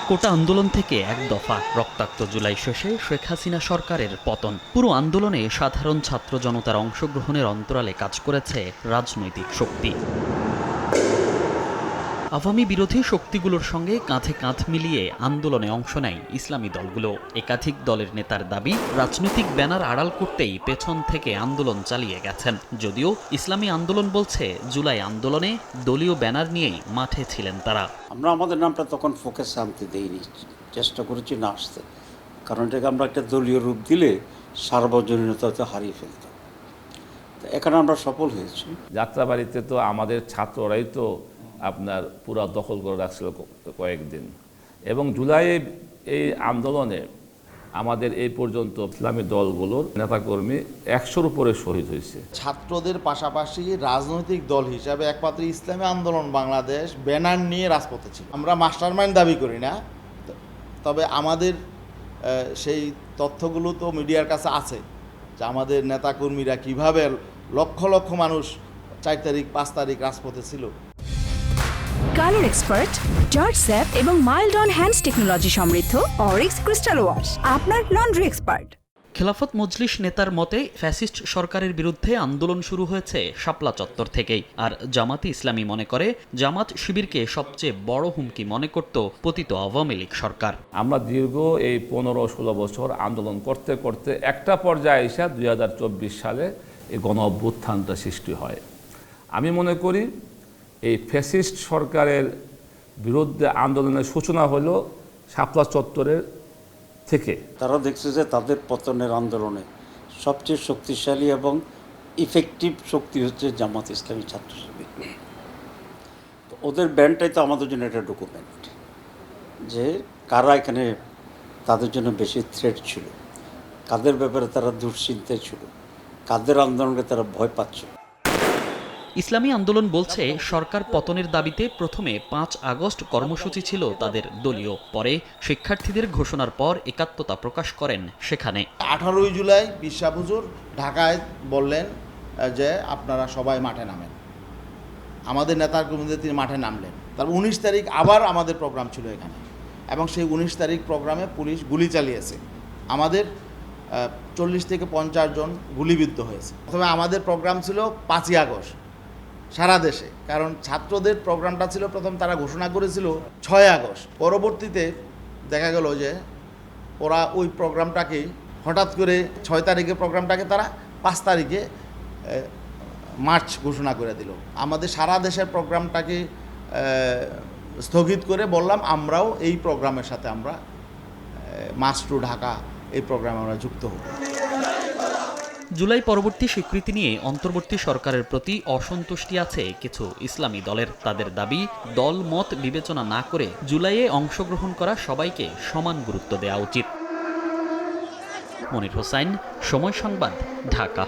কোটা আন্দোলন থেকে এক দফা রক্তাক্ত জুলাই শেষে শেখ হাসিনা সরকারের পতন। পুরো আন্দোলনে সাধারণ ছাত্র জনতার অংশগ্রহণের অন্তরালে কাজ করেছে রাজনৈতিক শক্তি। আওয়ামী বিরোধী শক্তিগুলোর সঙ্গে কাঁধে কাঁধ মিলিয়ে আন্দোলনে অংশ নেয় ইসলামী দলগুলো। একাধিক দলের নেতার দাবি, রাজনৈতিক ব্যানার আড়াল করতেই পেছন থেকে আন্দোলন চালিয়ে গেছেন। যদিও ইসলামী আন্দোলন বলছে, জুলাই আন্দোলনে দলীয় ব্যানার নিয়েই মাঠে ছিলেন তারা। আমরা আমাদের নামটা তখন ফোকাসে আনতে দেইনি, চেষ্টা করেছি না আসতে, কারণ এটাকে আমরা একটা দলীয় রূপ দিলে সার্বজনীনতা হারিয়ে ফেলতাম। এখানে আমরা সফল হয়েছি। যাত্রাবাড়িতে তো আমাদের ছাত্ররাই তো আপনার পুরা দখল করে রাখছিল কয়েকদিন, এবং জুলাই এই আন্দোলনে আমাদের এই পর্যন্ত ইসলামী দলগুলোর নেতাকর্মী 100-র উপরে শহীদ হয়েছে। ছাত্রদের পাশাপাশি রাজনৈতিক দল হিসাবে একমাত্র ইসলামী আন্দোলন বাংলাদেশ ব্যানার নিয়ে রাজপথে ছিল। আমরা মাস্টারমাইন্ড দাবি করি না, তবে আমাদের সেই তথ্যগুলো তো মিডিয়ার কাছে আছে যে আমাদের নেতাকর্মীরা কিভাবে লক্ষ লক্ষ মানুষ 4 তারিখ 5 তারিখ রাজপথে ছিল। কালার এক্সপার্ট, জর্জ স্যাপ এবং মাইল্ড অন হ্যান্ডস টেকনোলজি সমৃদ্ধ অরিক্স ক্রিস্টাল ওয়াশ আপনার লন্ড্রি এক্সপার্ট। খেলাফত মজলিস নেতার মতে, ফ্যাসিস্ট সরকারের বিরুদ্ধে আন্দোলন শুরু হয়েছে শাপলা চত্বর থেকেই। আর জামাতে ইসলামী মনে করে, জামাত শিবিরকে সবচেয়ে বড় হুমকি মনে করত পতিত আওয়ামী লীগ সরকার। আমরা দীর্ঘ এই 15-16 বছর আন্দোলন করতে করতে একটা পর্যায়ে এসে 2024 সালে এই গণ অভ্যুত্থানটা সৃষ্টি হয়। আমি মনে করি এই ফ্যাসিস্ট সরকারের বিরুদ্ধে আন্দোলনের সূচনা হলো শাপলা চত্বরের থেকে। তারা দেখছে যে তাদের পতনের আন্দোলনে সবচেয়ে শক্তিশালী এবং ইফেক্টিভ শক্তি হচ্ছে জামাত ইসলামী ছাত্র শিবির। তো ওদের ব্যান্ডটাই তো আমাদের জন্য একটা ডকুমেন্ট যে কারা এখানে তাদের জন্য বেশি থ্রেট ছিল, কাদের ব্যাপারে তারা দুশ্চিন্তায় ছিল, কাদের আন্দোলনকে তারা ভয় পাচ্ছে। ইসলামী আন্দোলন বলছে, সরকার পতনের দাবিতে প্রথমে 5 আগস্ট কর্মসূচি ছিল তাদের দলীয়। পরে শিক্ষার্থীদের ঘোষণার পর একাত্মতা প্রকাশ করেন সেখানে। 18 জুলাই বিশ্বাস হুজুর ঢাকায় বললেন যে আপনারা সবাই মাঠে নামেন। আমাদের নেতাকর্মীদের তিনি মাঠে নামলেন। তার 19 তারিখ আবার আমাদের প্রোগ্রাম ছিল এখানে, এবং সেই 19 তারিখ প্রোগ্রামে পুলিশ গুলি চালিয়েছে। আমাদের 40 থেকে 50 জন গুলিবিদ্ধ হয়েছে। তবে আমাদের প্রোগ্রাম ছিল 5ই আগস্ট সারা দেশে, কারণ ছাত্রদের প্রোগ্রামটা ছিল প্রথম, তারা ঘোষণা করেছিল 6 আগস্ট। পরবর্তীতে দেখা গেল যে ওরা ওই প্রোগ্রামটাকে হঠাৎ করে 6 তারিখের প্রোগ্রামটাকে তারা 5 তারিখে মার্চ ঘোষণা করে দিল। আমাদের সারা দেশের প্রোগ্রামটাকে স্থগিত করে বললাম আমরাও এই প্রোগ্রামের সাথে আমরা মার্চ টু ঢাকা এই প্রোগ্রামে আমরা যুক্ত হব। জুলাই পরবর্তী স্বীকৃতি নিয়ে অন্তর্বর্তী সরকারের প্রতি অসন্তুষ্টি আছে কিছু ইসলামী দলের। তাদের দাবি, দল মত বিবেচনা না করে জুলাইয়ে অংশগ্রহণ করা সবাইকে সমান গুরুত্ব দেওয়া উচিত। মনির হোসাইন, সময় সংবাদ, ঢাকা।